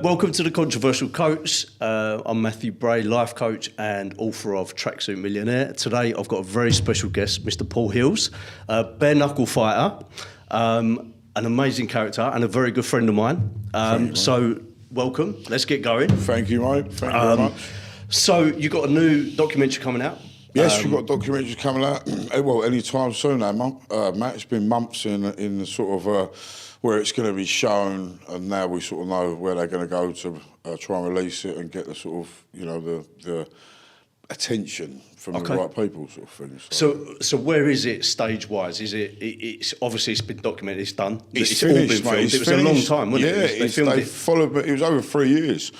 Welcome to The Controversial Coach. I'm Matthew Bray, life coach and author of Tracksuit Millionaire. Today I've got a very special guest, Mr. Paul Hilz, bare knuckle fighter, an amazing character and a very good friend of mine. So welcome, let's get going. Thank you, mate. Thank you very much. So you've got a new documentary coming out? Yes, we've got documentaries coming out. Well, any time soon now, Matt. It's been months in the sort of where it's going to be shown, and now we sort of know where they're going to go to try and release it and get the sort of, you know, the attention from the right people, sort of thing. So where is it stage-wise? Is it? It's obviously it's been documented. It's done. It's all been finished, filmed. mate. It was a long time, wasn't it? They filmed it. Followed, but it was over 3 years,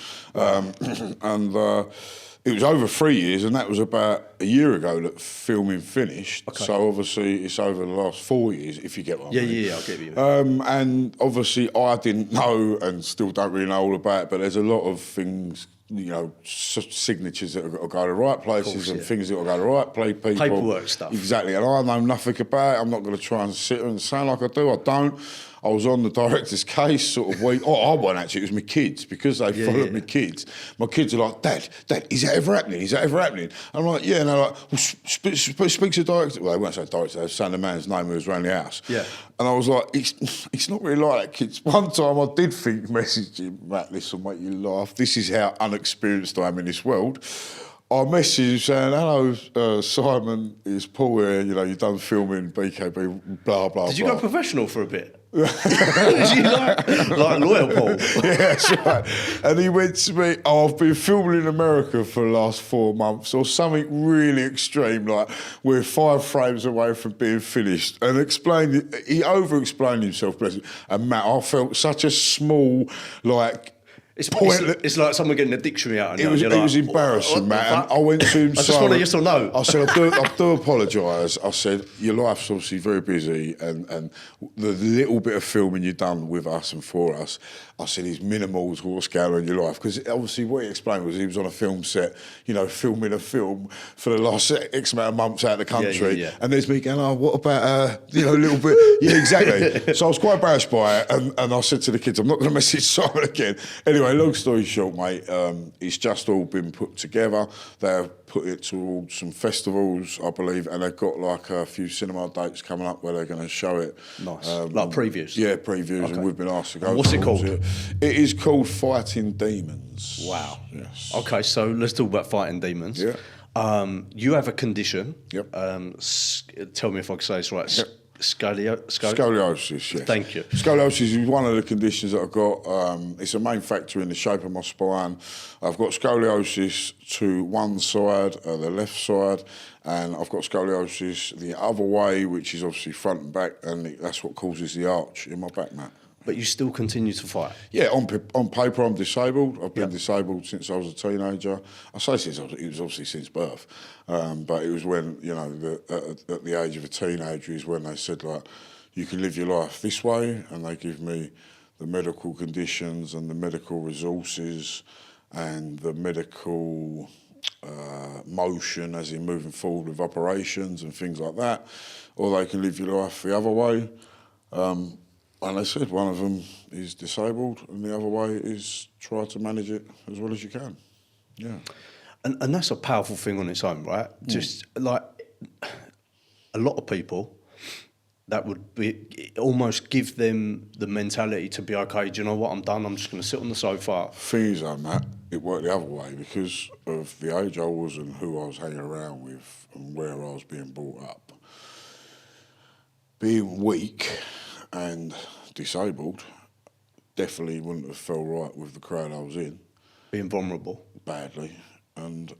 it was over 3 years, and that was about a year ago that filming finished. Okay. So obviously it's over the last 4 years, if you get what I mean. Yeah, I'll get you. And obviously I didn't know and still don't really know all about it, but there's a lot of things, you know, signatures that have got to go to the right places and things that have got to go to the right people. Paperwork stuff. Exactly, and I know nothing about it. I'm not going to try and sit and sound like I do. I don't. I was on the director's case sort of week. Oh, I wasn't actually. It was my kids, because they followed my kids. My kids are like, Dad, is that ever happening? Is that ever happening? And I'm like, yeah. And they're like, well, speak to the director. Well, they weren't saying director. They were saying the man's name who was around the house. Yeah. And I was like, it's not really like that, kids. One time I did think, message him, Matt, this will make you laugh. This is how unexperienced I am in this world. I messaged him saying, hello, Simon, it's Paul here, you know, you've done filming, BKB, blah, blah, Did you go professional for a bit? Did you like loyal Paul? Yeah, that's right. And he went to me, I've been filming in America for the last 4 months, or something really extreme, like we're 5 frames away from being finished. And he over-explained himself, bless him. And Matt, I felt such a small, like, It's like someone getting a dictionary out. It was embarrassing, Matt. And I went to him. I just want a yes or no. I said, I do apologise. I said, your life's obviously very busy, and the little bit of filming you've done with us and for us, I said, is minimal to what's going on in your life. Because obviously what he explained was he was on a film set, you know, filming a film for the last X amount of months out of the country. Yeah. And there's me going, oh, what about, you know, a little bit? Yeah, exactly. So I was quite embarrassed by it. And I said to the kids, I'm not going to message Simon again. Anyway, long story short, mate, it's just all been put together. They've put it towards some festivals, I believe, and they've got like a few cinema dates coming up where they're going to show it. Nice. Like previews? Yeah, previews, and we've been asked to go. And what's it called? It is called Fighting Demons. Wow. Yes. Okay, so let's talk about fighting demons. Yeah. You have a condition. Yep. Tell me if I can say this right. Yep. Scoliosis, yes. Thank you. Scoliosis is one of the conditions that I've got. It's a main factor in the shape of my spine. I've got scoliosis to one side, the left side, and I've got scoliosis the other way, which is obviously front and back, and that's what causes the arch in my back, Matt. But you still continue to fight? Yeah, on paper I'm disabled. I've been disabled since I was a teenager. I say since it was obviously since birth, but it was when, you know, at the age of a teenager is when they said, like, you can live your life this way, and they give me the medical conditions and the medical resources and the medical motion, as in moving forward with operations and things like that, or they can live your life the other way. And they said one of them is disabled and the other way is try to manage it as well as you can. Yeah. And that's a powerful thing on its own, right? Just like a lot of people, that would be almost give them the mentality to be, okay, do you know what, I'm done, I'm just going to sit on the sofa. Thing is, Matt, it worked the other way because of the age I was and who I was hanging around with and where I was being brought up. Being weak and disabled definitely wouldn't have felt right with the crowd I was in. Being vulnerable? Badly. And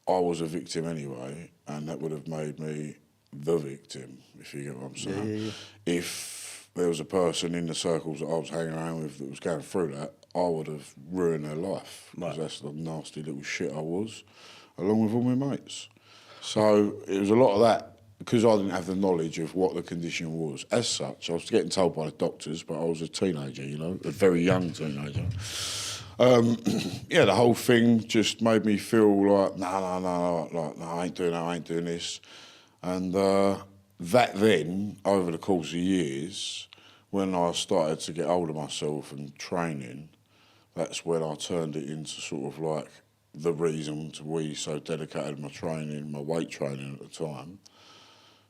I was a victim anyway, and that would have made me the victim, if you get what I'm saying. Yeah. If there was a person in the circles that I was hanging around with that was going through that, I would have ruined their life. Because that's the nasty little shit I was, along with all my mates. So it was a lot of that. Because I didn't have the knowledge of what the condition was. As such, I was getting told by the doctors, but I was a teenager, you know, a very young teenager. Yeah, the whole thing just made me feel like, no, I ain't doing that, I ain't doing this. And that then, over the course of years, when I started to get hold of myself and training, that's when I turned it into sort of like the reason to be so dedicated to my training, my weight training at the time.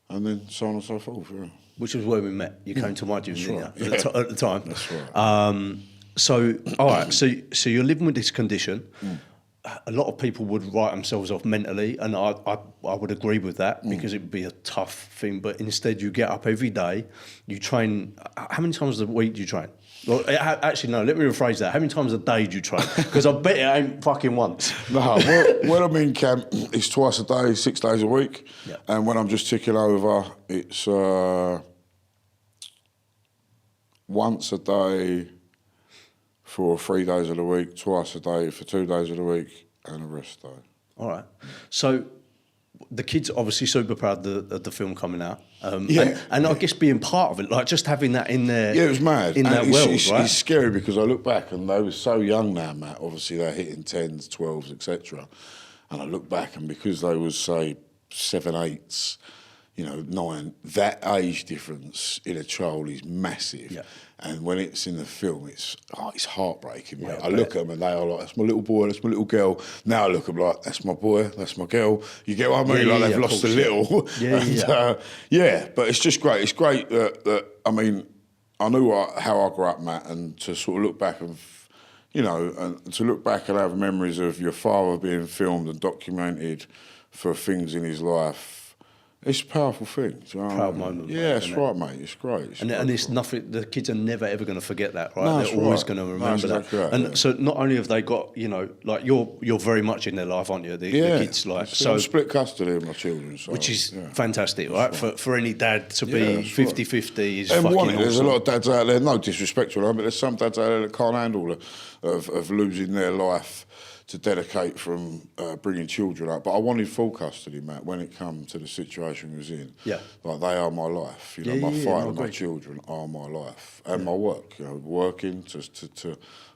And then so on and so forth, yeah. Which was where we met. You came to my gym, didn't you, Right. at the time. That's right. So, all right, so you're living with this condition. A lot of people would write themselves off mentally, and I would agree with that because it would be a tough thing. But instead, you get up every day, you train. How many times a week do you train? Well, actually, no, let me rephrase that. How many times a day do you train? Because I bet it ain't fucking once. No, when I'm in camp, it's twice a day, 6 days a week. Yeah. And when I'm just ticking over, it's once a day for 3 days of the week, twice a day for 2 days of the week, and a rest day. All right. So the kids are obviously super proud of the film coming out. Yeah. And I guess being part of it, like just having that in there. Yeah, it was mad. In that world, right? It's scary because I look back and they were so young now, Matt. Obviously, they're hitting 10s, 12s, etc. And I look back and because they was, say, 7, 8s, 9, that age difference in a child is massive. Yeah. And when it's in the film, it's heartbreaking, mate. Yeah, I look at them and they are like, that's my little boy, that's my little girl. Now I look at them like, that's my boy, that's my girl. You get what I mean? Yeah, like they've of lost course, a little. Yeah. But it's just great. It's great that I mean, I knew how I grew up, Matt, and to sort of look back and, and to look back and have memories of your father being filmed and documented for things in his life. It's a powerful thing. Do you know Proud what I mean? moment, Yeah, mate, it's isn't right, mate. It's great. And it's nothing. The kids are never ever going to forget that, right? No, They're that's always right. going to No, remember that's exactly that. right, And yeah. so not only have they got, like you're very much in their life, aren't you? The kids, like So so, I'm split custody of my children, so, which is yeah. fantastic, right? For any dad to be that's right. 50-50 is And fucking one, awesome. there's a lot of dads out there, no disrespect to them, but there's some dads out there that can't handle of losing their life to dedicate from bringing children up. But I wanted full custody, Matt, when it come to the situation we was in. Yeah. Like, they are my life. My no, fight I and my agree. children are my life. And my work, working to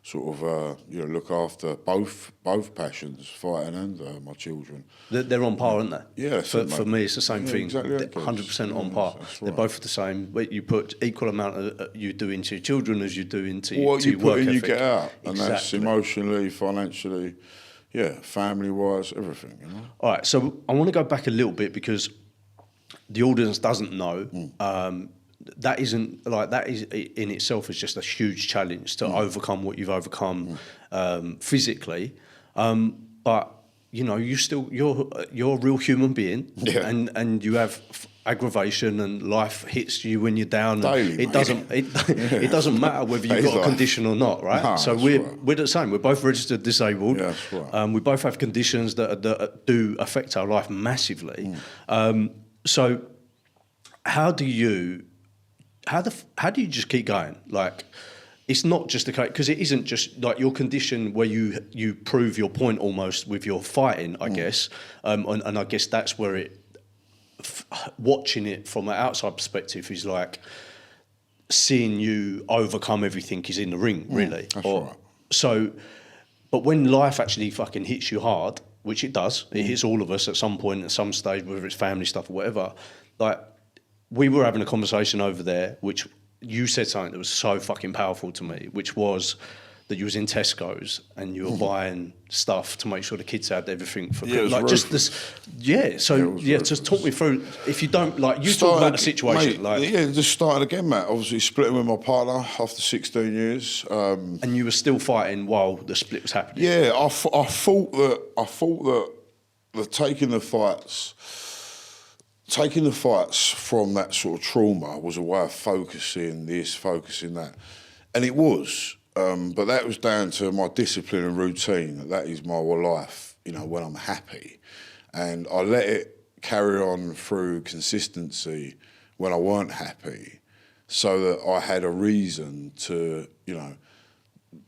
sort of, look after both passions, fighting and my children. They're on par, aren't they? Yeah, that's it, For mate. me, it's the same Yeah, thing. exactly like kids. 100% on Yeah, par. that's They're right. both the same. But you put equal amount of you do into your children as you do into What to you your work put in, you ethic. get out. And that's Exactly. emotionally, financially, family-wise, everything, All right, so I want to go back a little bit because the audience doesn't know. That is in itself is just a huge challenge to overcome what you've overcome physically. But you're a real human being, Yeah. and you have aggravation and life hits you when you're down. Daily, It mate. doesn't it doesn't matter whether That you've is got a life. condition or not, right? No, So that's we're right. the same. We're both registered disabled. Yeah, that's right. We both have conditions that do affect our life massively. So how do you just keep going? Like, it's not just the case, because it isn't just like your condition where you prove your point almost with your fighting, I guess. And I guess that's where watching it from an outside perspective is like seeing you overcome everything is in the ring, really. That's right. So, but when life actually fucking hits you hard, which it does, it hits all of us at some point, at some stage, whether it's family stuff or whatever, like, we were having a conversation over there, which you said something that was so fucking powerful to me, which was that you was in Tesco's and you were buying stuff to make sure the kids had everything for Yeah, it was like just ruthless. this. So just talk me through. If you don't like, you talk about the situation, Mate, just started again, Matt. Obviously, splitting with my partner after 16 years. and you were still fighting while the split was happening. Yeah, I thought that the taking the fights from that sort of trauma was a way of focusing this, focusing that, and it was. But that was down to my discipline and routine. That is my life, when I'm happy, and I let it carry on through consistency when I weren't happy, so that I had a reason to,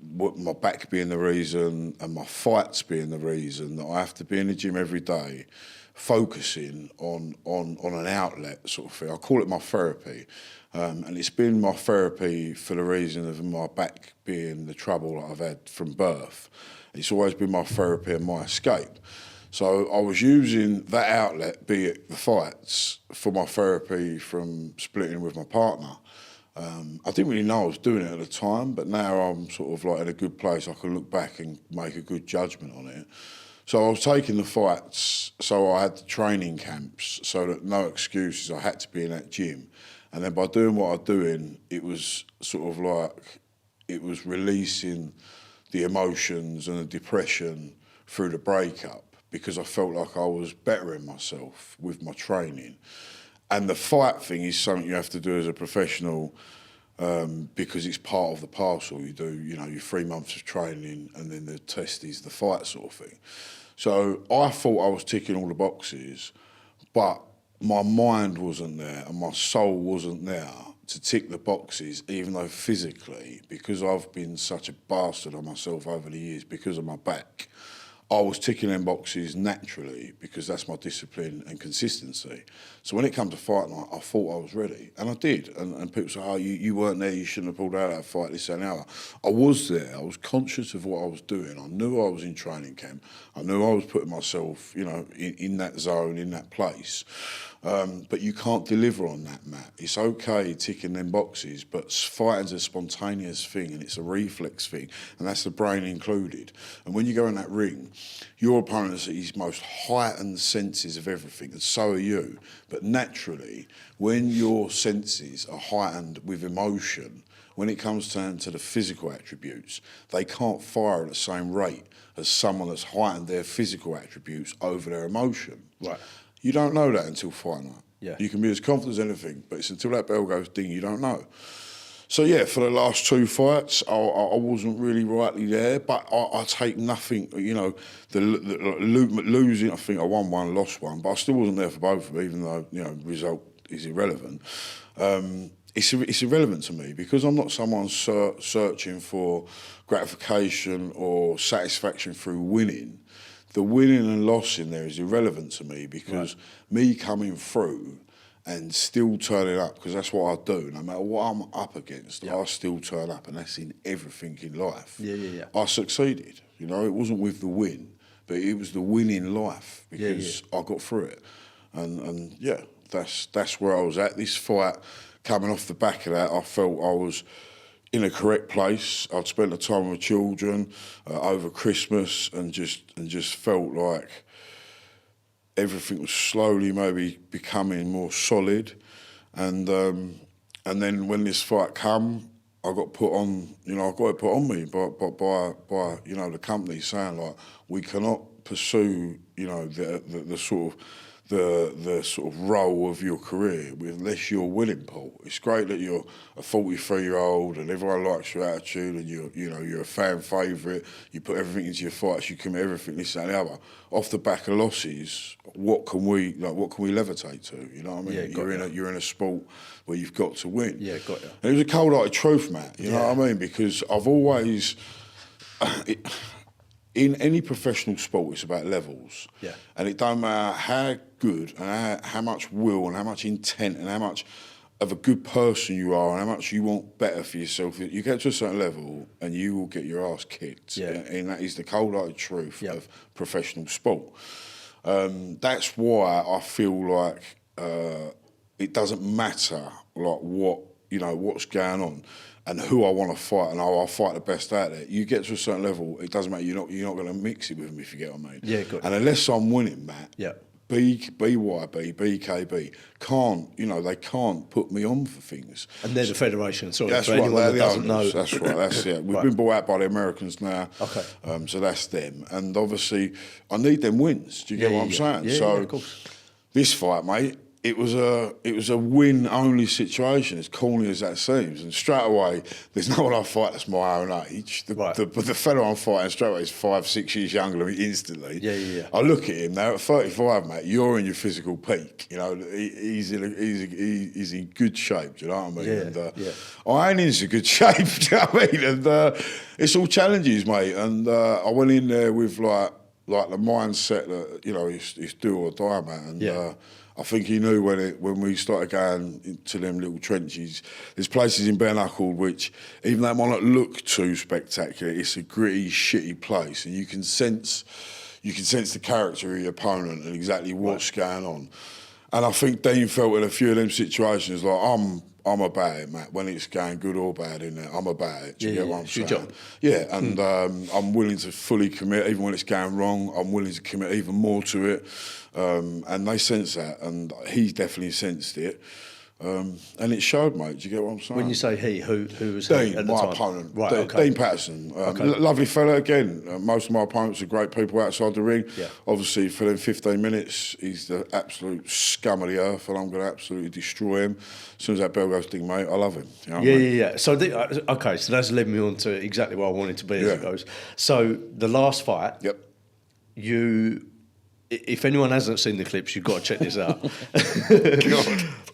my back being the reason and my fights being the reason that I have to be in the gym every day, focusing on an outlet sort of thing. I call it my therapy. And it's been my therapy for the reason of my back being the trouble that I've had from birth. It's always been my therapy and my escape. So I was using that outlet, be it the fights, for my therapy from splitting with my partner. I didn't really know I was doing it at the time, but now I'm sort of like in a good place. I can look back and make a good judgment on it. So I was taking the fights, so I had the training camps, so that no excuses, I had to be in that gym. And then by doing what I was doing, it was sort of like, it was releasing the emotions and the depression through the breakup, because I felt like I was bettering myself with my training. And the fight thing is something you have to do as a professional, because it's part of the parcel. You do, you know, your 3 months of training, and then the test is the fight sort of thing. So I thought I was ticking all the boxes, but my mind wasn't there and my soul wasn't there to tick the boxes, even though physically, because I've been such a bastard on myself over the years because of my back, I was ticking them boxes naturally because that's my discipline and consistency. So when it came to fight night, I thought I was ready, and I did. And people say, oh, you weren't there, you shouldn't have pulled out that fight, this and the other. I was there, I was conscious of what I was doing. I knew I was in training camp. I knew I was putting myself, you know, in that zone, in that place. But you can't deliver on that, Matt. It's okay ticking them boxes, but fighting's a spontaneous thing and it's a reflex thing, and that's the brain included. And when you go in that ring, your opponent has his most heightened senses of everything, and so are you. But naturally, when your senses are heightened with emotion, when it comes down to the physical attributes, they can't fire at the same rate as someone that's heightened their physical attributes over their emotion. Right. You don't know that until fight night. Yeah. You can be as confident as anything, but it's until that bell goes ding, you don't know. So yeah, for the last 2 fights, I wasn't really rightly there, but I take nothing, you know, the losing, I think I won one, lost one, but I still wasn't there for both of them, even though, you know, result is irrelevant. It's irrelevant to me because I'm not someone searching for gratification or satisfaction through winning. The winning and loss in there is irrelevant to me because me coming through and still turning up, because that's what I do, no matter what I'm up against, I still turn up, and that's in everything in life. I succeeded, you know, it wasn't with the win, but it was the win in life because I got through it. And yeah, that's where I was at. This fight, coming off the back of that, I felt I was in a correct place. I'd spent the time with children over Christmas, and just felt like everything was slowly maybe becoming more solid. And then when this fight come, I got put on, you know, I got it put on me by you know, the company saying like, we cannot pursue, you know, the sort of role of your career unless you're willing, Paul. It's great that you're a 43-year-old and everyone likes your attitude and you're a fan favourite. You put everything into your fights. You commit everything, this and the other. Off the back of losses, what can we levitate to? You know what I mean? Yeah, you're in a sport where you've got to win. Yeah, got you. And it was a cold-hearted truth, Matt. You know what I mean? Because I've always. In any professional sport, it's about levels. Yeah. And it don't matter how good and how much will and how much intent and how much of a good person you are and how much you want better for yourself. You get to a certain level and you will get your ass kicked. Yeah. And that is the cold-hearted truth of professional sport. That's why I feel like it doesn't matter like what's going on and who I want to fight, and I'll fight the best out there. You get to a certain level, it doesn't matter. You're not going to mix it with them, if you get what I mean. Yeah, got it. And unless I'm winning, Matt, BYB, BKB they can't put me on for things. And they're the federation. Sorry, that's for right. anyone that doesn't know. That's right. That's it. We've been bought out by the Americans now. Okay. So that's them, and obviously I need them wins. Do you get what I'm saying? Yeah, so of course. This fight, mate. It was a win-only situation, as corny as that seems. And straight away, there's no one I fight that's my own age. The fellow I'm fighting straight away is 5-6 years younger than me instantly. Yeah. I look at him now at 35, mate. You're in your physical peak. You know, he's in good shape. Do you know what I mean? I ain't in so good shape. Do you know what I mean? And it's all challenges, mate. And I went in there with like the mindset that it's do or die, man. And I think he knew when we started going into them little trenches. There's places in bare knuckle which, even though it might not look too spectacular, it's a gritty, shitty place, and you can sense the character of your opponent and exactly what's going on. And I think Dean felt in a few of them situations like, I'm about it, Matt. When it's going good or bad in there, I'm about it. Do you get what I'm saying? Job. Yeah, and I'm willing to fully commit, even when it's going wrong. I'm willing to commit even more to it. And they sense that, and he definitely sensed it. And it showed, mate. Do you get what I'm saying? When you say he, who was Dean, he at the my time? opponent. Right, Dean, okay. Dean Patterson. Lovely fella again. Most of my opponents are great people outside the ring. Yeah. Obviously, for them 15 minutes, he's the absolute scum of the earth, and I'm going to absolutely destroy him. As soon as that bell goes ding, mate, I love him. You know what I mean? Yeah. So, okay, so that's led me on to exactly where I wanted to be as it goes. So, the last fight, Yep. if anyone hasn't seen the clips, you've got to check this out.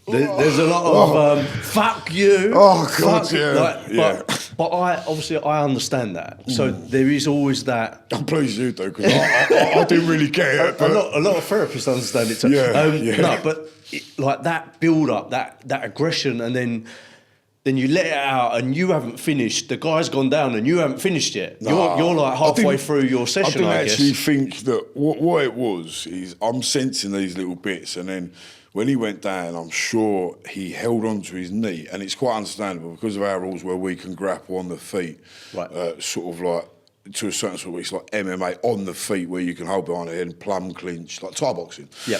There's a lot of fuck you. Oh, God, fuck, yeah. But I understand that. So there is always that. I'm pleased you do, because I didn't really get it. But A lot of therapists understand it too. No, but like that build up, that aggression, and then you let it out and you haven't finished. The guy's gone down and you haven't finished yet. Nah, you're like halfway through your session, I guess. I didn't actually think that what it was is I'm sensing these little bits, and then when he went down, I'm sure he held onto his knee, and it's quite understandable because of our rules where we can grapple on the feet, Right. sort of like to a certain sort of, it's like MMA on the feet where you can hold behind the head and plumb clinch, like Thai boxing. Yeah.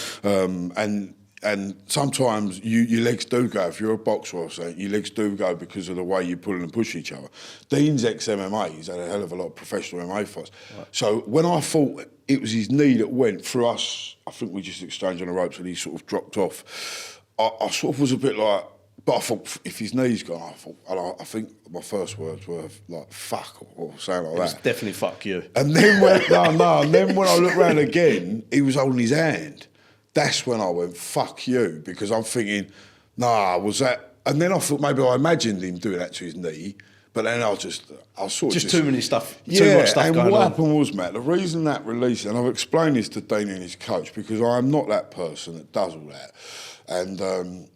And sometimes your legs do go, if you're a boxer or something, your legs do go because of the way you pull and push each other. Dean's ex-MMA, he's had a hell of a lot of professional MMA fights. Right. So when I thought it was his knee that went through us, I think we just exchanged on the ropes and he sort of dropped off. I sort of was a bit like, but I thought if his knee's gone, I think my first words were like fuck or something like that. It's definitely fuck you. And then when I looked round again, he was holding his hand. That's when I went, fuck you, because I'm thinking, was that... And then I thought maybe I imagined him doing that to his knee, but then I sort of just too many stuff, yeah, too much stuff and going on. what happened was, Matt, the reason that released, and I've explained this to Dean and his coach, because I'm not that person that does all that. And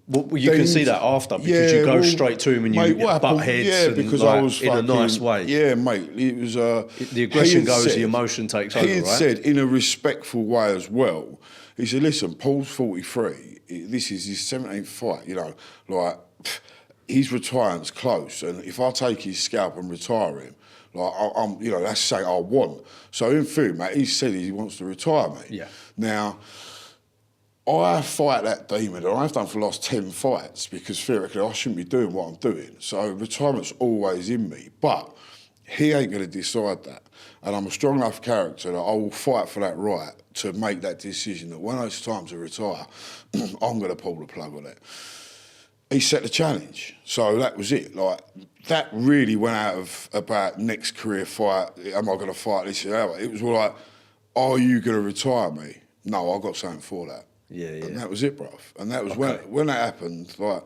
well, you can see that after, because you go straight to him and you butt heads. Yeah, because like, I was in a nice way. Yeah, mate. It was the aggression goes, the emotion takes over. He had said in a respectful way as well. He said, "Listen, Paul's 43. This is his 17th fight. You know, like his retirement's close, and if I take his scalp and retire him, like I'm, you know, that's something I want. So in theory, mate, he said he wants to retire me. Yeah. Now." I fight that demon, and I've done for the last 10 fights because theoretically I shouldn't be doing what I'm doing. So retirement's always in me, but he ain't going to decide that. And I'm a strong enough character that I will fight for that right to make that decision that when it's time to retire, I'm going to pull the plug on it. He set the challenge. So that was it. Like, that really went out of about next career fight. Am I going to fight this year? It was all like, are you going to retire me? No, I've got something for that. Yeah. And that was it, bruv. And that was when that happened, like...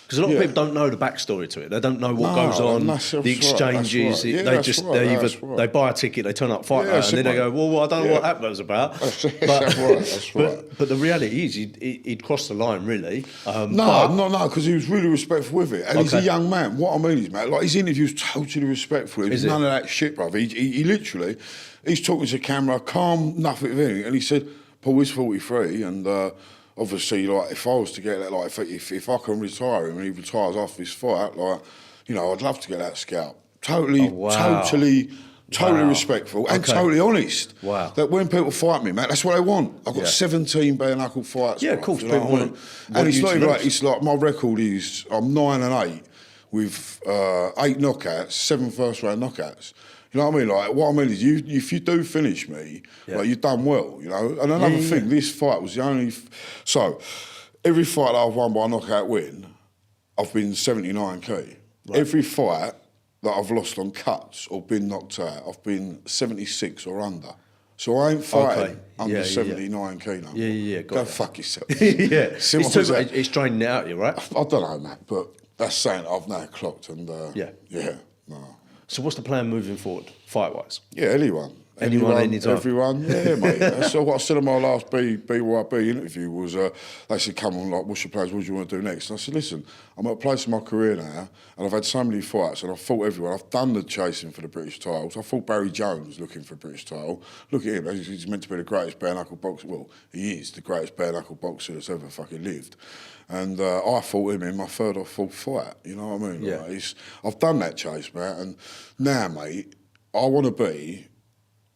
Because a lot of people don't know the backstory to it. They don't know what goes on, the exchanges. Right. They buy a ticket, they turn up, fight and then they go, well, I don't know what that was about. That's right. But the reality is, he'd crossed the line, really. No, because he was really respectful with it. And he's a young man. What I mean is, mate, like his interview's totally respectful. There's none of that shit, bruv. He literally, he's talking to the camera, calm, nothing of anything. And he said, Paul is 43, and obviously, like, if I was to get that, like, if I can retire him and he retires after this fight, like, you know, I'd love to get that scalp. Totally respectful and totally honest. Wow. That when people fight me, mate, that's what they want. I've got 17 bare knuckle fights. Yeah, of course. You know what I mean? And it's not even like, it's like my record is, I'm 9-8 with 8 knockouts, 7 first round knockouts. You know what I mean? Like, what I mean is, if you do finish me, like, you've done well, you know? And another thing, this fight was the only... So, every fight that I've won by knockout win, I've been 79k. Right. Every fight that I've lost on cuts or been knocked out, I've been 76 or under. So I ain't fighting under 79k no more. Yeah. Go fuck yourself. It's draining it out you, right? I don't know, man, but that's saying I've now clocked and... no. So what's the plan moving forward, fight-wise? Yeah, anyone. Anyone, anytime. Everyone, yeah, mate. That's what I said in my last BYB interview was, they said, come on, like, what's your plans? What do you want to do next? And I said, listen, I'm at a place in my career now, and I've had so many fights, and I've fought everyone. I've done the chasing for the British titles. I fought Barry Jones looking for a British title. Look at him, he's meant to be the greatest bare-knuckle boxer. Well, he is the greatest bare-knuckle boxer that's ever fucking lived. And I fought him in my third or fourth fight, you know what I mean? Yeah. Like, I've done that chase, mate, and now, mate, I want to be...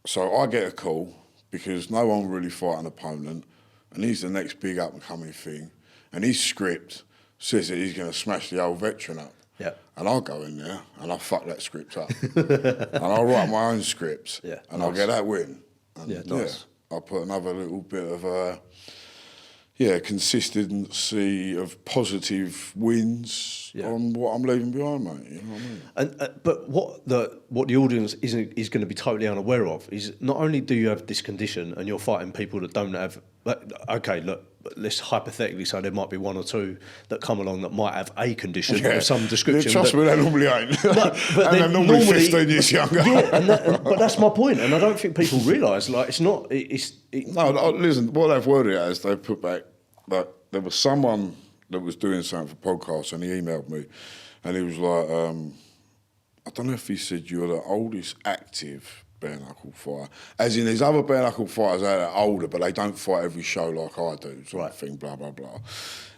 So I get a call because no one really fight an opponent, and he's the next big up-and-coming thing, and his script says that he's going to smash the old veteran up. Yeah. And I'll go in there and I'll fuck that script up. And I'll write my own scripts, Yeah, and nice. I'll get that win. And Yeah, nice. I'll put another little bit of consistency of positive wins on what I'm leaving behind, mate. You know what I mean? And but what the audience is going to be totally unaware of is not only do you have this condition and you're fighting people that don't have. Okay, look, let's hypothetically say there might be one or two that come along that might have a condition of some description. Trust me, they normally ain't. But and they're normally 15 years younger. Yeah, but that's my point, and I don't think people realise like it's not. No, listen. What they've worded it as, they've put back like there was someone that was doing something for podcasts, and he emailed me, and he was like, I don't know if he said you're the oldest active bare-knuckle fighter, as in there's other bare-knuckle fighters out there older, but they don't fight every show like I do, sort of thing, blah, blah, blah.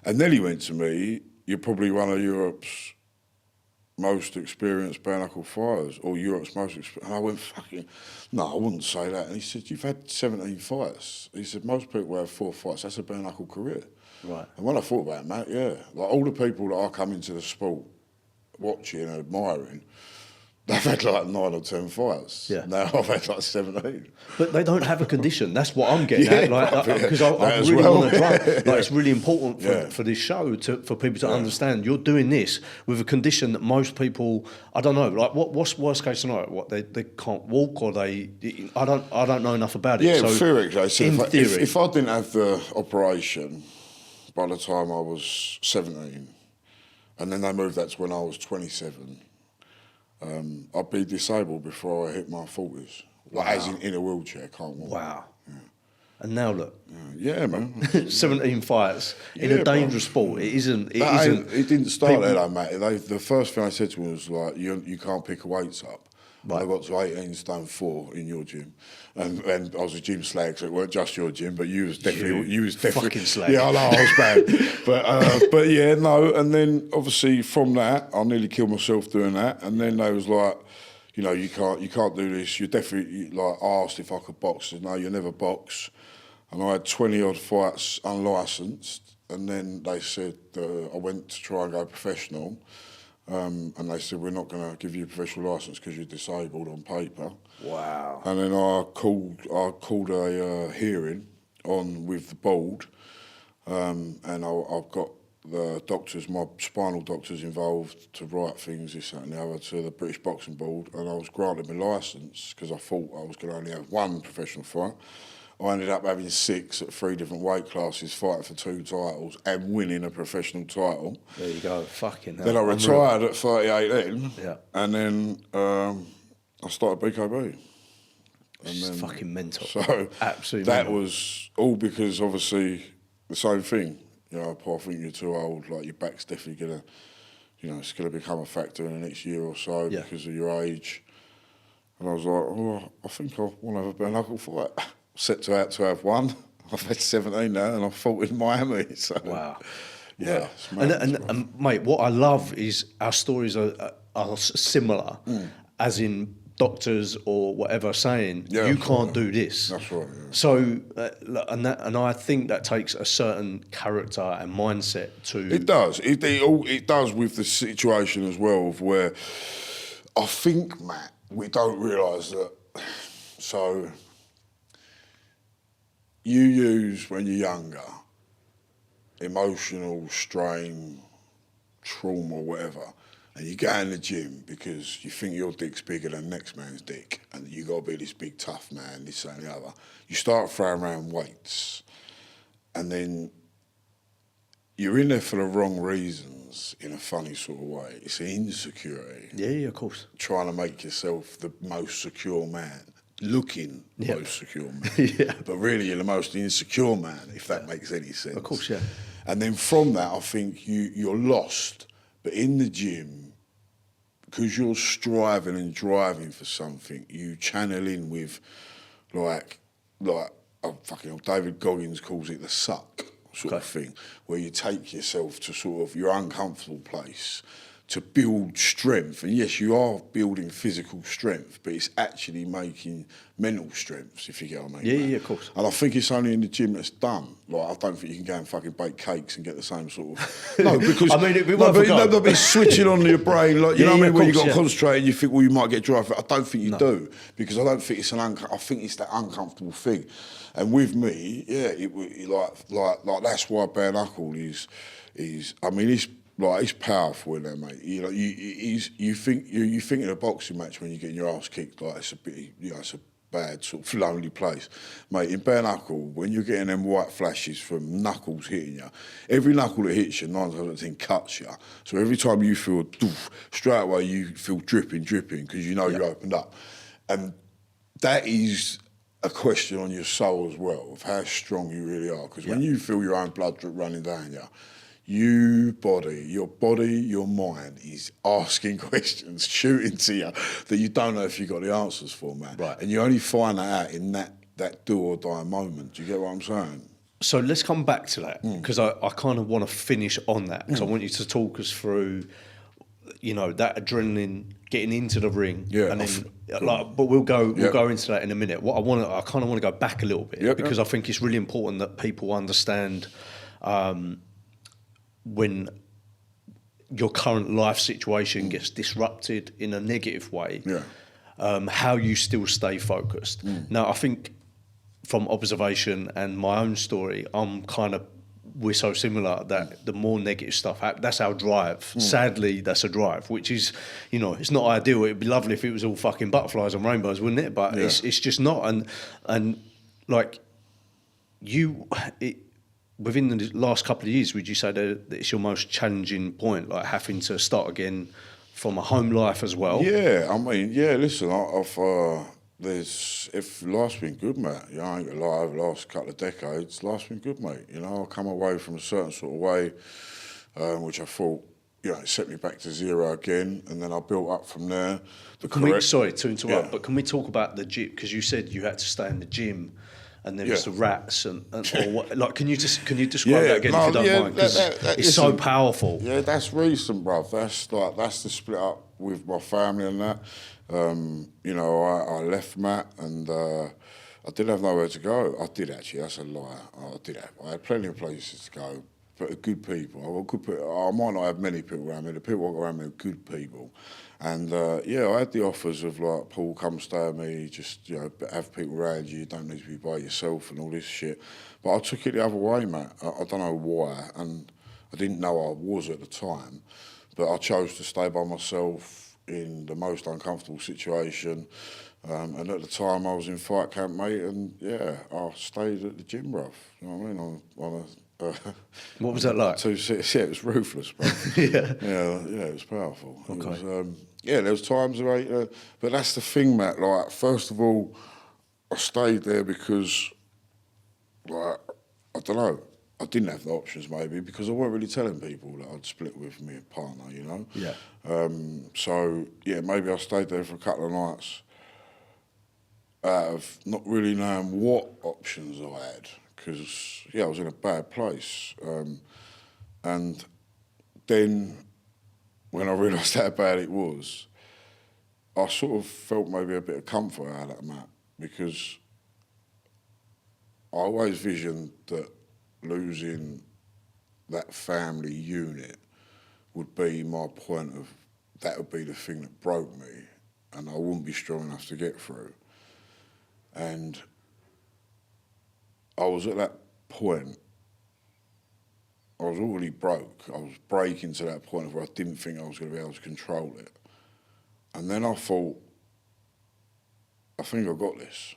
And then he went to me, you're probably one of Europe's most experienced bare-knuckle fighters, or Europe's most experienced. And I went, fucking, no, I wouldn't say that. And he said, you've had 17 fights. He said, most people have 4 fights. That's a bare-knuckle career. Right. And when I thought about it, mate, yeah, like all the people that I come into the sport watching and admiring, they've had like 9 or 10 fights. Yeah. Now I've had like 17. But they don't have a condition. That's what I'm getting at. Like, because I as really well. want to drive. Like, it's really important for this show for people to understand you're doing this with a condition that most people, I don't know. Like, what's worst case scenario? What they can't walk, or I don't know enough about it. Yeah, so theoretically. So in theory, if I didn't have the operation by the time I was 17, and then they moved that to when I was 27. I'd be disabled before I hit my 40s. Like, as in a wheelchair, can't walk. Wow. Yeah. And now look. Yeah, man. 17 fights in a dangerous sport. It isn't. It didn't start there, though, mate. The first thing I said to me was like, you can't pick weights up. Right. I got to 18 stone 4 in your gym, and I was a gym slag, so it weren't just your gym, but you was definitely fucking slag. Yeah, I know, I was bad, but yeah, no. And then obviously from that, I nearly killed myself doing that. And then they was like, you know, you can't do this. You definitely like asked if I could box. I said, no, you never box. And I had 20 odd fights unlicensed, and then they said I went to try and go professional. And they said, we're not going to give you a professional licence because you're disabled on paper. Wow. And then I called a hearing on with the board, and I've got the doctors, my spinal doctors involved to write things, this, that and the other, to the British Boxing Board, and I was granted my licence because I thought I was going to only have 1 professional fight. I ended up having 6 at 3 different weight classes, fighting for 2 titles and winning a professional title. There you go, fucking hell. Then I retired at 38 then, yeah. And then I started BKB. It's fucking mental. So absolutely that mental. was all because obviously the same thing. You know, I think you're too old, like your back's definitely going to, you know, it's going to become a factor in the next year or so because of your age. And I was like, oh, I think I want to have a bare knuckle fight. Set out to have 1. I've had 17 now, and I fought in Miami. So wow. Yeah. Wow. And mate, what I love is our stories are similar, as in doctors or whatever saying you can't do this. That's right. Yeah. So, and I think that takes a certain character and mindset to. It does. It does with the situation as well, of where I think, Matt, we don't realise that. So. You use, when you're younger, emotional strain, trauma, whatever, and you go in the gym because you think your dick's bigger than the next man's dick, and you got to be this big tough man, this and the other. You start throwing around weights, and then you're in there for the wrong reasons, in a funny sort of way. It's insecurity. Yeah, of course. Trying to make yourself the most secure man. looking Yeah. most secure man. Yeah. But really you're the most insecure man, if that makes any sense. Of course, yeah. And then from that, I think you're lost. But in the gym, because you're striving and driving for something, you channel in with, like David Goggins calls it the suck sort of thing, where you take yourself to sort of your uncomfortable place to build strength. And yes, you are building physical strength, but it's actually making mental strength, if you get what I mean. Yeah, yeah, of course. And I think it's only in the gym that's done. Like, I don't think you can go and fucking bake cakes and get the same sort of... No, because... I mean, it'd be no, worth a go. but it's switching on your brain, like, you know what I mean, of when you course, got to concentrate and you think, well, you might get dry. I don't think you do, because I don't think it's I think it's that uncomfortable thing. And with me, yeah, like that's why bare knuckle is I mean, it's powerful in there, mate. You know, you think in a boxing match when you're getting your ass kicked, like it's a bit, you know, it's a bad sort of lonely place, mate. In bare knuckle, when you're getting them white flashes from knuckles hitting you, every knuckle that hits you, 9 times out of 10 cuts you. So every time you feel doof, straight away you feel dripping, because you know you opened up, and that is a question on your soul as well, of how strong you really are. Because when you feel your own blood drip running down you, your mind is asking questions, shooting to you that you don't know if you got the answers for, man. Right. And you only find that out in that do or die moment. Do you get what I'm saying? So let's come back to that, because I kind of want to finish on that, because I want you to talk us through, you know, that adrenaline, getting into the ring, and then but we'll go into that in a minute. What I kind of want to go back a little bit, because I think it's really important that people understand when your current life situation gets disrupted in a negative way, how you still stay focused. Now, I think from observation and my own story, we're so similar that the more negative stuff happens, that's our drive. Sadly, that's a drive, which is, you know, it's not ideal. It'd be lovely if it was all fucking butterflies and rainbows, wouldn't it? But it's just not. And like within the last couple of years, would you say that it's your most challenging point, like having to start again from a home life as well? Yeah, I mean, listen, if life's been good, mate, you know, I ain't gonna lie, over the last couple of decades, life's been good, mate. You know, I come away from a certain sort of way, which I thought, you know, it set me back to zero again, and then I built up from there. Sorry to interrupt, but can we talk about the gym? Because you said you had to stay in the gym, and then it's the rats and or what? Like, can you describe that again if you don't mind? Because it's so powerful. Yeah, that's recent, bruv. That's the split up with my family and that. You know, I left Matt, and I didn't have nowhere to go. I did actually. That's a lie. I had plenty of places to go, but good people. I might not have many people around me. The people I got around me are good people. And I had the offers of like, Paul, come stay with me, just, you know, have people around you, you don't need to be by yourself and all this shit. But I took it the other way, mate. I don't know why, and I didn't know I was at the time, but I chose to stay by myself in the most uncomfortable situation. And at the time I was in fight camp, mate, and I stayed at the gym, bruv. You know what I mean? What was that like? 2-6, it was ruthless, bro. It was powerful. Okay. It was, there was times, right? But that's the thing, Matt. Like, first of all, I stayed there because, like, I don't know, I didn't have the options maybe because I weren't really telling people that I'd split with my partner, you know? Yeah. Maybe I stayed there for a couple of nights out of not really knowing what options I had. Because, I was in a bad place. And then when I realised how bad it was, I sort of felt maybe a bit of comfort out of that, Matt, because I always visioned that losing that family unit would be my point of, that would be the thing that broke me, and I wouldn't be strong enough to get through. And I was at that point, I was already broke. I was breaking to that point where I didn't think I was going to be able to control it. And then I thought, I think I got this.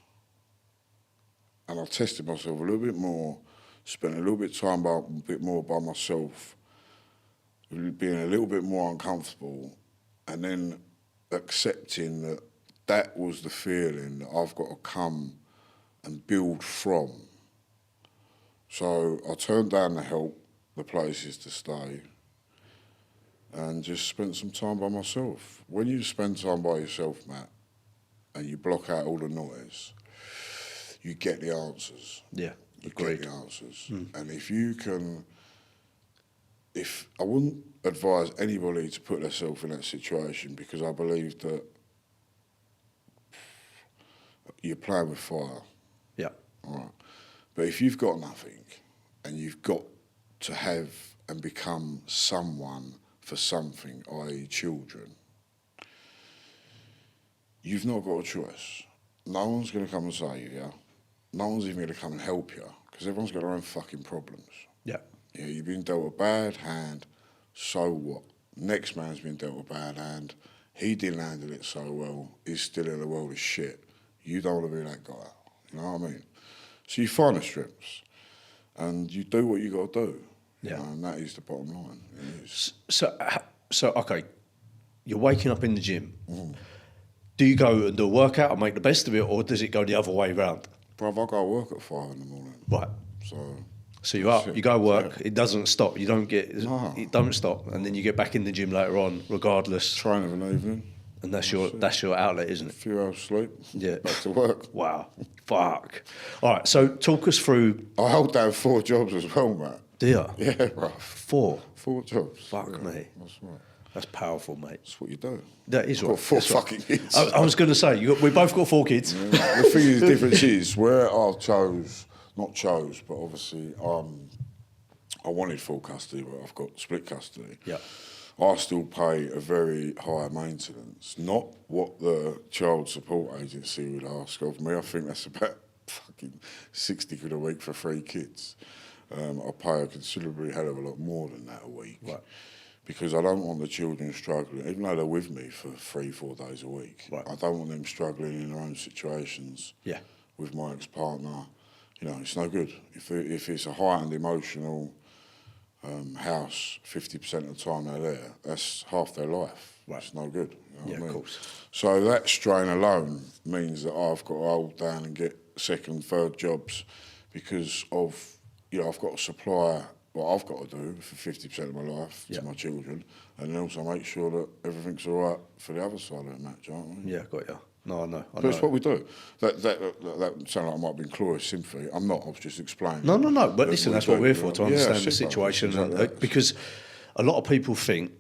And I tested myself a little bit more, spent a little bit of time a bit more by myself, being a little bit more uncomfortable, and then accepting that that was the feeling that I've got to come and build from. So I turned down the help, the places to stay, and just spent some time by myself. When you spend time by yourself, Matt, and you block out all the noise, you get the answers. Yeah, you agreed. get the answers. And if you can, I wouldn't advise anybody to put themselves in that situation, because I believe that you're playing with fire. Yeah. All right. But if you've got nothing and you've got to have and become someone for something, i.e. children, you've not got a choice. No one's going to come and save you. No one's even going to come and help you, because everyone's got their own fucking problems. Yeah. Yeah, you've been dealt a bad hand, so what? Next man's been dealt a bad hand. He didn't handle it so well. He's still in the world of shit. You don't want to be that guy. You know what I mean? So you find the strips and you do what you got to do. Yeah. You know, and that is the bottom line. It is. So okay, you're waking up in the gym. Do you go and do a workout and make the best of it, or does it go the other way round? Bruv, I go to work at 5 in the morning. Right. So you're up, you go work, it doesn't stop. You don't get, it don't stop. And then you get back in the gym later on, regardless. Train of an evening. And that's your outlet, isn't A it? few hours sleep. Yeah. Back to work. Wow. Fuck. All right, so talk us through. I hold down 4 jobs as well, Matt. Do you? Yeah, bruv. 4? 4 jobs. Fuck me. That's right. That's powerful, mate. That's what you do. That is I've right. got 4 That's right. fucking kids. I was going to say, we both got 4 kids. The thing is, the difference is where I not chose, but obviously I wanted full custody, but I've got split custody. Yeah. I still pay a very high maintenance, not what the child support agency would ask of me. I think that's about fucking 60 quid a week for 3 kids. I pay a considerably hell of a lot more than that a week. Right. Because I don't want the children struggling, even though they're with me for 3-4 days a week. Right. I don't want them struggling in their own situations. Yeah. With my ex-partner. You know, it's no good. If it's a heightened emotional house, 50% of the time they're there, that's half their life. Right. It's no good. You know what I mean? Of course. So that strain alone means that I've got to hold down and get 2nd, 3rd jobs because of, I've got to supply what I've got to do for 50% of my life to my children, and then also make sure that everything's all right for the other side of the match, aren't we? Yeah, got you. No, I know. But it's what we do. That sounded like I might be in glorious sympathy. I'm not. I was just explaining. No. But listen, that's what we're for, to understand the simple. situation. Exactly. Because a lot of people think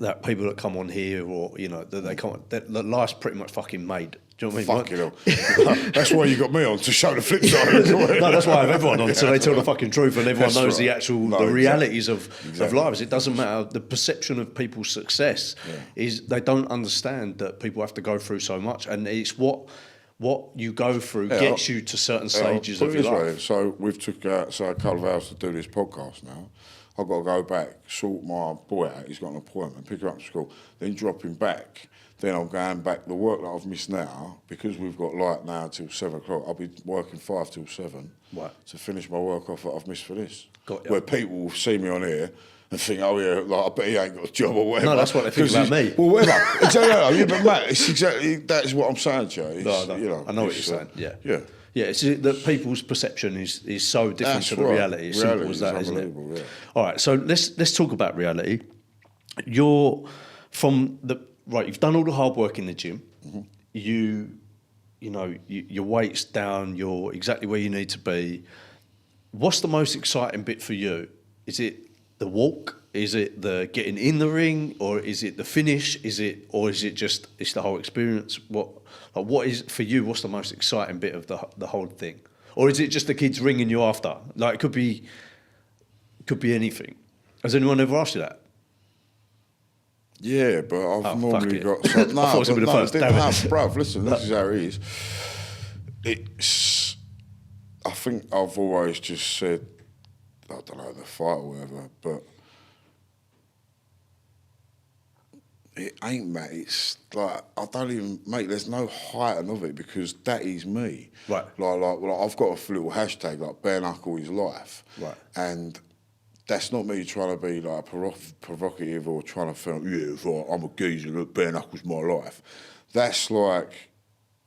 that people that come on here, or that they can't, that life's pretty much fucking made. Do you know what I mean? Fucking hell. That's why you got me on, to show the flip side. No, that's why I have everyone on, so they tell the fucking truth, and everyone knows the actual No, realities of lives. It doesn't matter. The perception of people's success is they don't understand that people have to go through so much, and it's what you go through gets you to certain stages of your life. So we've took a couple of hours to do this podcast now. I've got to go back, sort my boy out. He's got an appointment, pick him up from school, then drop him back. Then I'm going back. The work that I've missed now, because we've got light now till 7 o'clock, I'll be working 5 till 7 to finish my work off that I've missed for this. Got you. Where people will see me on here and think, oh yeah, like, I bet he ain't got a job or whatever. No, that's what they think about me. Well, whatever. Exactly. Yeah, but Matt, it's exactly, that is what I'm saying to you. No. I know what you're saying. Yeah. Yeah. Yeah, it's that people's perception is so different to the reality. It's simple as that, isn't it? Yeah. All right, so let's talk about reality. You're from the you've done all the hard work in the gym. Mm-hmm. Your weight's down. You're exactly where you need to be. What's the most exciting bit for you? Is it the walk? Is it the getting in the ring, or is it the finish? Is it just it's the whole experience? What is for you? What's the most exciting bit of the whole thing? Or is it just the kids ringing you after? Like it could be anything. Has anyone ever asked you that? Yeah, but I've normally got some. No, I thought it was gonna be the first. Bruv, listen, this is how it is. I think I've always just said, I don't know, the fight or whatever, but it ain't, Matt. It's like, I don't even, mate, there's no heighten of it because that is me. Right. Like I've got a little hashtag, like bare knuckle is life. Right. And that's not me trying to be like provocative or trying to feel, I'm a geezer, look, bare knuckle's my life. that's like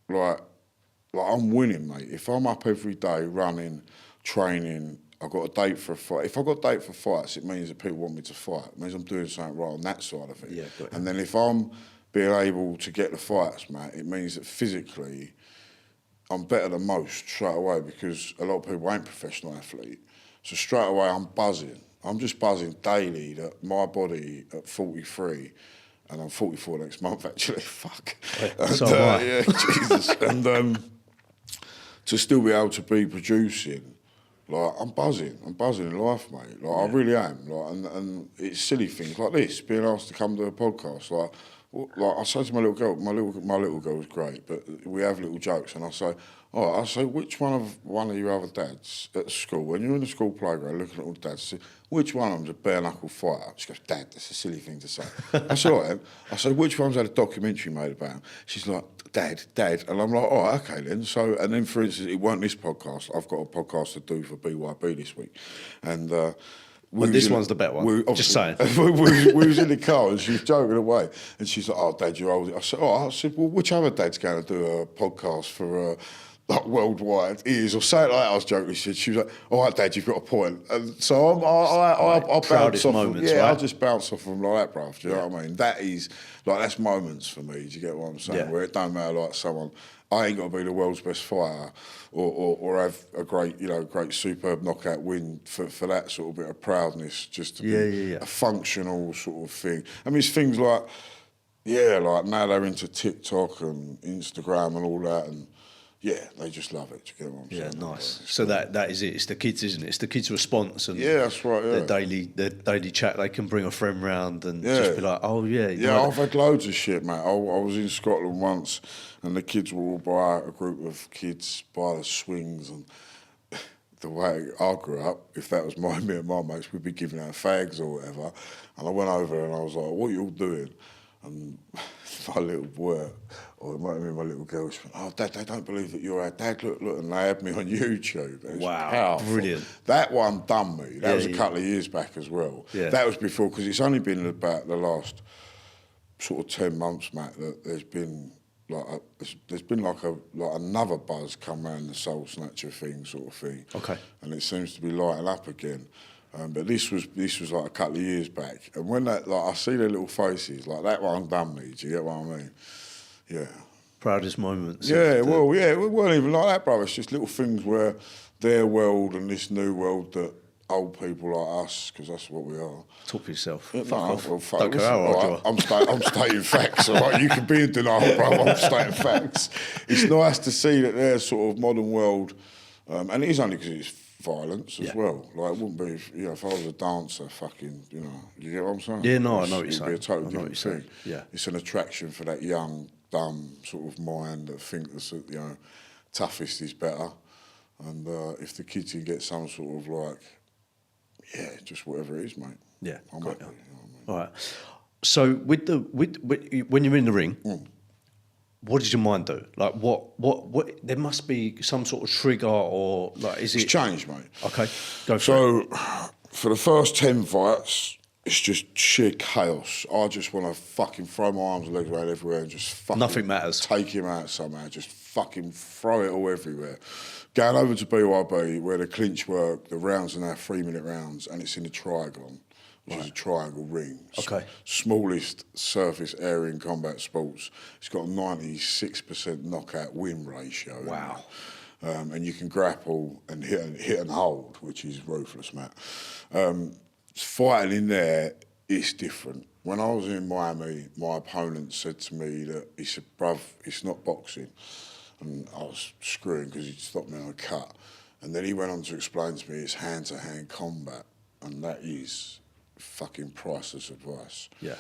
I'm winning, mate. If I'm up every day running, training, I've got a date for a fight. If I've got a date for fights, it means that people want me to fight. It means I'm doing something right on that side of it. Yeah, got you. And then if I'm being able to get the fights, mate, it means that physically I'm better than most straight away, because a lot of people ain't professional athlete. So straight away I'm buzzing. I'm just buzzing daily that my body at 43, and I'm 44 next month actually, fuck. So am I. Yeah, Jesus. And to still be able to be producing, like, I'm buzzing in life, mate. Like, I really am. Like, and it's silly things like this, being asked to come to a podcast. Like I say to my little girl, my little girl is great, but we have little jokes, and I say, which one of your other dads at school, when you're in the school playground looking at all the dads, which one of them's a bare knuckle fighter? She goes, Dad, that's a silly thing to say. I said, all right. I said, which one's had a documentary made about him? She's like, Dad. And I'm like, all right, okay then. So, and then for instance, it weren't this podcast. I've got a podcast to do for BYB this week. And this one's the better one. Just saying. we was in the car and she was joking away, and she's like, "Oh, Dad, you're old." I said, well, which other dad's going to do a podcast for like worldwide ears or say it like I was joking? She was like, "All right, Dad, you've got a point." And so I bounce off. Moments, right? I just bounce off them like that, bruv. Do you know what I mean? That is like, that's moments for me. Do you get what I'm saying? Yeah. Where it don't matter, like, someone, I ain't got to be the world's best fighter or have a great, great superb knockout win for that sort of bit of proudness, just to be a functional sort of thing. I mean, it's things like, like now they're into TikTok and Instagram and all that, and they just love it. Do you get what I'm saying? Yeah, nice. So that is it. It's the kids, isn't it? It's the kids' response and that's right. Yeah. Their daily chat. They can bring a friend round and just be like, oh yeah. I've had loads of shit, mate. I was in Scotland once, and the kids were all by a group of kids by the swings, and the way I grew up, if that was me and my mates, we'd be giving out fags or whatever. And I went over and I was like, what are you all doing? And my little boy, or it might have been my little girl, she went, oh, Dad, they don't believe that you're our dad. Look, and they had me on YouTube. It was powerful. Brilliant. That one done me. That was a couple of years back as well. Yeah. That was before, because it's only been about the last sort of 10 months, Matt, that there's been like another buzz come around the soul snatcher thing, sort of thing. Okay. And it seems to be lighting up again. But this was like a couple of years back, and when that, like, I see their little faces, like, that one done me. Do you get what I mean? Yeah. Proudest moments. Yeah, it weren't even like that, bro. It's just little things where their world and this new world that old people like us, because that's what we are. Talk for yourself. Yeah, Fuck off. Don't care how old you are. I'm stating facts, all right? You can be in denial, bro. I'm stating facts. It's nice to see that their sort of modern world, and it is only because it's violence as well. Like, it wouldn't be if I was a dancer, fucking, you get what I'm saying? Yeah, no, I know what you're saying. It'd be a totally different thing. Yeah. It's an attraction for that young, dumb sort of mind that think that, toughest is better. And if the kids can get some sort of like, just whatever it is, mate. Yeah, I'm happy. All right. So with when you're in the ring, what does your mind do? Like, what? There must be some sort of trigger, or like, is it? It's changed, mate. Okay, go for it. So, for the first 10 fights, it's just sheer chaos. I just want to fucking throw my arms and legs around everywhere and just fucking... Nothing matters. Take him out somehow. Just fucking throw it all everywhere. Going over to BYB, where the clinch work, the rounds are now 3-minute rounds, and it's in the triathlon, which is a triangle ring. Okay. Smallest surface area in combat sports. It's got a 96% knockout win ratio. Wow. And you can grapple and hit and hold, which is ruthless, Matt. Fighting in there is different. When I was in Miami, my opponent said to me that, he said, bruv, it's not boxing. And I was screwing because he'd stopped me on a cut. And then he went on to explain to me it's hand-to-hand combat, and that is fucking priceless advice. Yeah.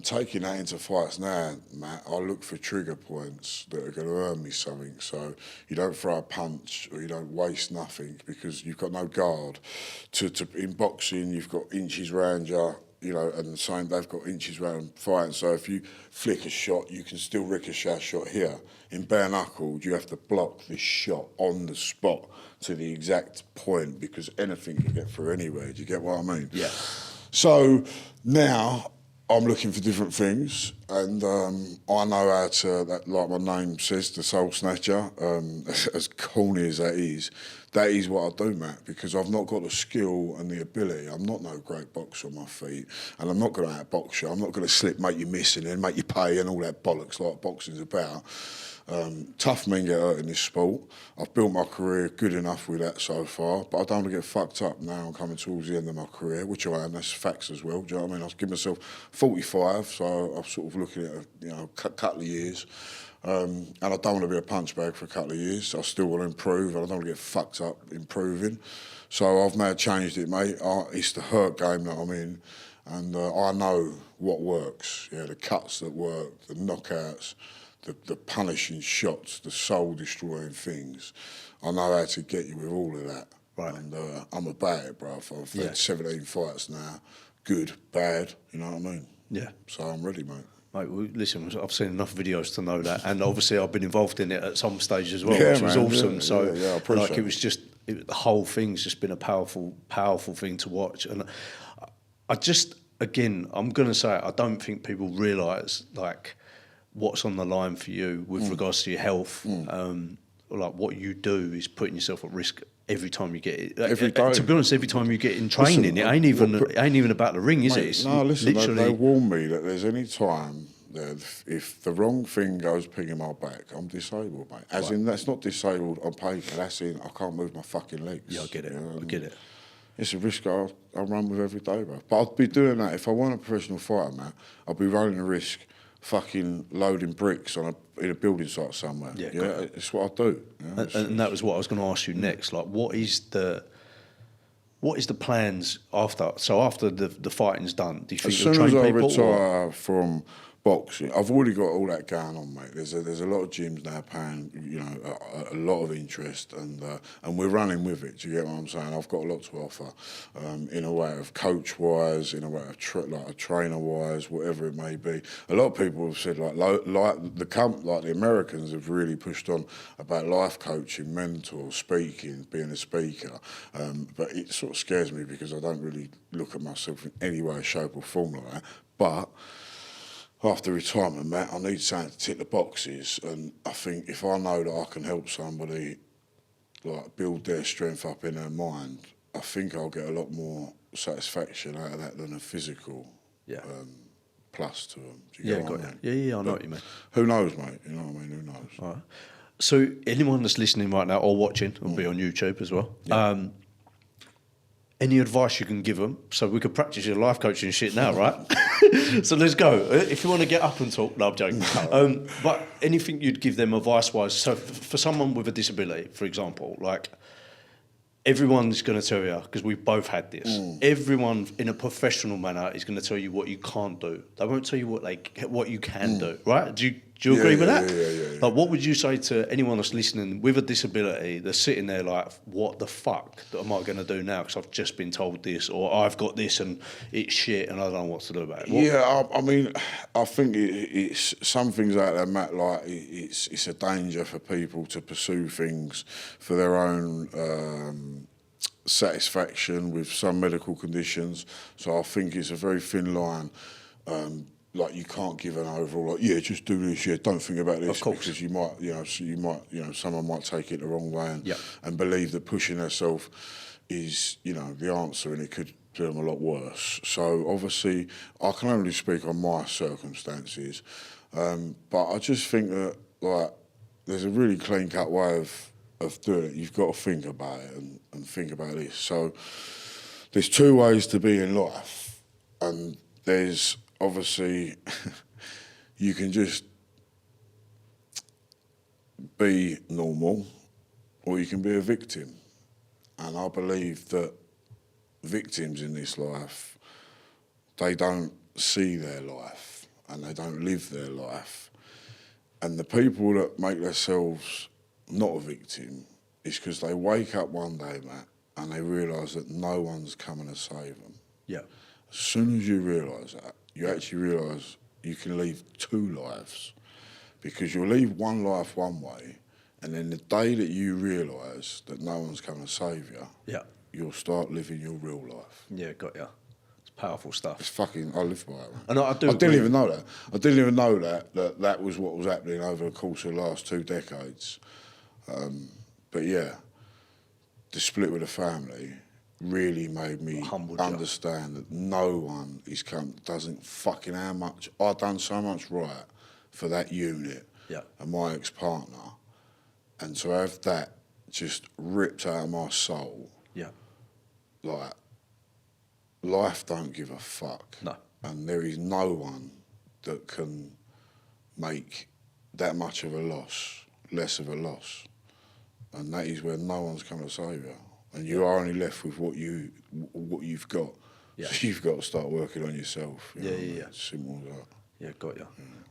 Taking that into fights now, Matt, I look for trigger points that are going to earn me something. So you don't throw a punch or you don't waste nothing because you've got no guard. In boxing, you've got inches round you, and the same, they've got inches round fighting. So if you flick a shot, you can still ricochet a shot here. In bare knuckled, you have to block this shot on the spot to the exact point because anything can get through anywhere. Do you get what I mean? Yeah. So now I'm looking for different things, and I know how to, like my name says, the soul snatcher. As corny as that is what I do, Matt, because I've not got the skill and the ability. I'm not no great boxer on my feet, and I'm not going to outbox you. I'm not going to slip, make you miss, and then make you pay, and all that bollocks like boxing's about. Tough men get hurt in this sport. I've built my career good enough with that so far, but I don't want to get fucked up now. I'm coming towards the end of my career, which I am. That's facts as well. Do you know what I mean? I've given myself 45, so I'm sort of looking at a couple of years. And I don't want to be a punch bag for a couple of years. I still want to improve, and I don't want to get fucked up improving. So I've now changed it, mate. It's the hurt game that I'm in, and I know what works. Yeah, the cuts that work, the knockouts, the punishing shots, the soul-destroying things. I know how to get you with all of that. Right. And I'm about it, bro. I've had 17 fights now. Good, bad, you know what I mean? Yeah. So I'm ready, mate. Mate, well, listen, I've seen enough videos to know that, and obviously I've been involved in it at some stage as well, Yeah, which was man, awesome. yeah, so, yeah, I appreciate like, it was just the whole thing's just been a powerful thing to watch, and I just, again, I'm gonna say it, I don't think people realise like what's on the line for you with regards to your health. Like what you do is putting yourself at risk every time you get it. Every day. To be honest, every time you get in training, Listen, it ain't even about the ring, is mate, it? It's no, listen, literally. they warn me that there's any time that if the wrong thing goes pinging my back, I'm disabled, mate. As in, that's not disabled on paper. That's in, I can't move my fucking legs. Yeah, I get it. You know? I get it. It's a risk I run with every day, bro. But I'd be doing that if I weren't a professional fighter, man. I'd be running the risk fucking loading bricks in a building site somewhere. Yeah, it's what I do. You know? And that was what I was going to ask you next. Like, what is the plans after? So after the fighting's done, do you think as you'll soon train as I people? retire from boxing, I've already got all that going on, mate. There's a lot of gyms now paying, a lot of interest, and we're running with it. Do you get what I'm saying? I've got a lot to offer, in a way of coach wise, in a way of like a trainer wise, whatever it may be. A lot of people have said like the Americans have really pushed on about life coaching, mentor, speaking, being a speaker, but it sort of scares me because I don't really look at myself in any way, shape or form like that. But after retirement, Matt, I need something to tick the boxes, and I think if I know that I can help somebody like build their strength up in their mind, I think I'll get a lot more satisfaction out of that than a physical plus to them. Do you get what I mean? Yeah, I know what you mean. Who knows, mate? You know what I mean? Who knows? All right. So anyone that's listening right now or watching, will be on YouTube as well. Yeah. Any advice you can give them? So we could practice your life coaching shit now, right? So let's go. If you want to get up and talk, no, I'm joking. But anything you'd give them advice-wise? So for someone with a disability, for example, like everyone's going to tell you, because we've both had this, everyone in a professional manner is going to tell you what you can't do. They won't tell you what you can do, right? Do you agree with that? Yeah. Like, what would you say to anyone that's listening with a disability that's sitting there like, what the fuck am I going to do now? Because I've just been told this, or I've got this and it's shit and I don't know what to do about it. I mean, I think it's some things out there, Matt, like it's a danger for people to pursue things for their own satisfaction with some medical conditions. So I think it's a very thin line. Like you can't give an overall, like, just do this, don't think about this, because you might, someone might take it the wrong way and believe that pushing themselves is, the answer, and it could do them a lot worse. So obviously, I can only speak on my circumstances, but I just think that like there's a really clean-cut way of doing it. You've got to think about it and think about this. So there's two ways to be in life, and there's obviously, you can just be normal, or you can be a victim. And I believe that victims in this life, they don't see their life and they don't live their life. And the people that make themselves not a victim is because they wake up one day, Matt, and they realise that no one's coming to save them. Yeah. As soon as you realise that, you actually realise you can leave two lives, because you'll leave one life one way, and then the day that you realise that no one's coming to save you, you'll start living your real life. Yeah, got ya. It's Powerful stuff. It's fucking, I live by it, man. And I do didn't even know that. I didn't even know that was what was happening over the course of the last 2 decades. But yeah, the split with the family really made me understand that no one doesn't fucking how much I've done so much right for that unit and my ex-partner, and to have that just ripped out of my soul. Yeah. Like, life don't give a fuck. No. And there is no one that can make that much of a loss less of a loss. And that is where no one's come to save you. And you are only left with what you've got. Yeah. So you've got to start working on yourself. Yeah. Simple as that. Yeah, got you.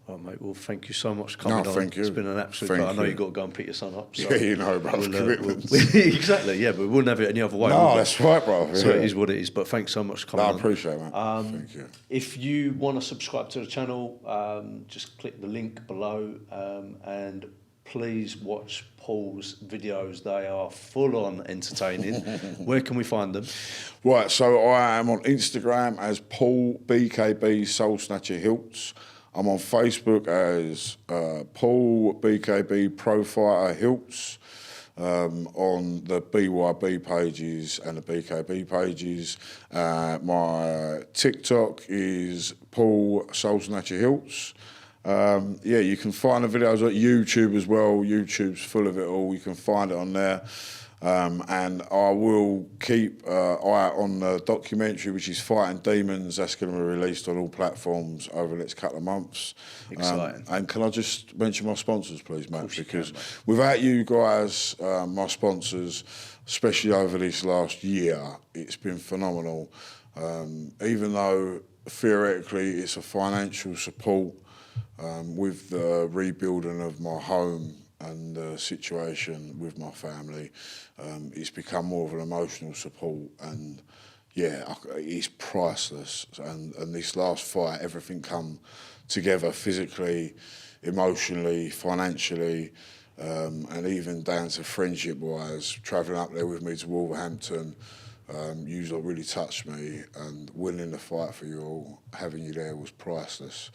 All right, mate. Well, thank you so much for coming on. Thank you. It's been an absolute pleasure. I know you've got to go and pick your son up. So yeah, you know, bro. Exactly, yeah, but we wouldn't have it any other way. No, that's right, bro. So it is what it is. But thanks so much for coming on. I appreciate it, man. Thank you. If you want to subscribe to the channel, just click the link below and please watch Paul's videos. They are full on entertaining. Where can we find them? Right, so I am on Instagram as Paul BKB Soul Snatcher Hilz. I'm on Facebook as Paul BKB Pro Fighter Hilz. On the BYB pages and the BKB pages. My TikTok is Paul Soul Snatcher Hilz. Yeah, you can find the videos on YouTube as well. YouTube's full of it all. You can find it on there. And I will keep eye on the documentary, which is Fighting Demons. That's going to be released on all platforms over the next couple of months. Exciting. And can I just mention my sponsors, please, Matt? Because without you guys, my sponsors, especially over this last year, it's been phenomenal. Even though theoretically it's a financial support, with the rebuilding of my home and the situation with my family, it's become more of an emotional support, and yeah, it's priceless. And this last fight, everything come together physically, emotionally, financially, and even down to friendship-wise, travelling up there with me to Wolverhampton. You lot really touched me, and winning the fight for you all, having you there was priceless.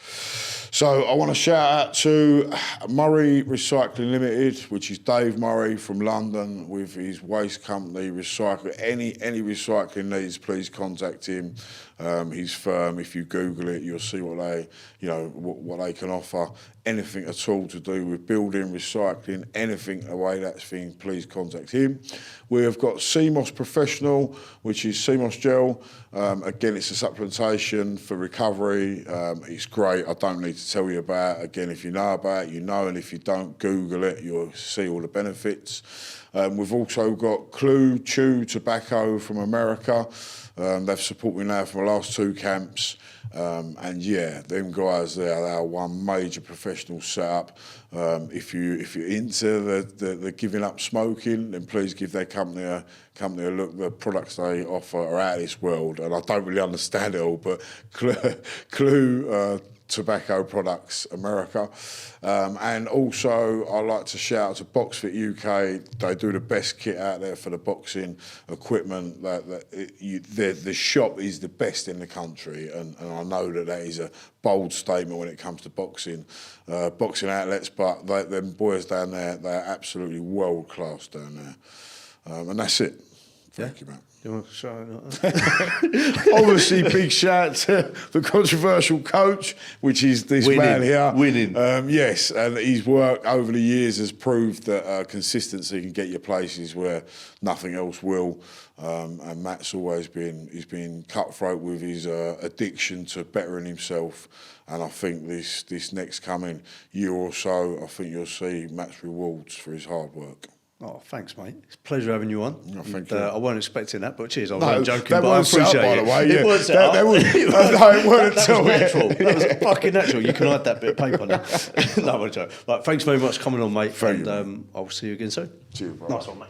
So I want to shout out to Murray Recycling Limited, which is Dave Murray from London with his waste company, Recycle. Any recycling needs, please contact him. His firm, if you Google it, you'll see what they can offer. Anything at all to do with building, recycling, anything away that thing, please contact him. We have got CMOS Professional, which is CMOS gel. Again, it's a supplementation for recovery. It's great. I don't need to tell you about it. Again, if you know about it, you know, and if you don't, Google it, you'll see all the benefits. We've also got Clue Chew Tobacco from America. They've supported me now for my last 2 camps. And yeah, them guys there, they are one major professional setup. If you're into the giving up smoking, then please give their company a look. The products they offer are out of this world, and I don't really understand it all, but Clue Tobacco Products America. And also I like to shout out to BoxFit UK. They do the best kit out there for the boxing equipment. The shop is the best in the country, and I know that is a bold statement when it comes to boxing outlets, but them boys down there, they're absolutely world class down there. And that's it. Thank you, Matt. You want to show Obviously, big shout out to the controversial coach, which is this man here. Winning. Yes, and his work over the years has proved that consistency can get you places where nothing else will. And Matt's always been cutthroat with his addiction to bettering himself. And I think this next coming year or so, I think you'll see Matt's rewards for his hard work. Oh, thanks, mate. It's a pleasure having you on. No, thank you. I wasn't expecting that, but cheers. I wasn't joking, but I appreciate it. By the way, yeah. It was set up. No, it wasn't that was natural. That was fucking natural. You can hide that bit of paper now. No, I'm joking. Right, thanks very much for coming on, mate. Thank you. And I'll see you again soon. Cheers, bro. Nice one, mate.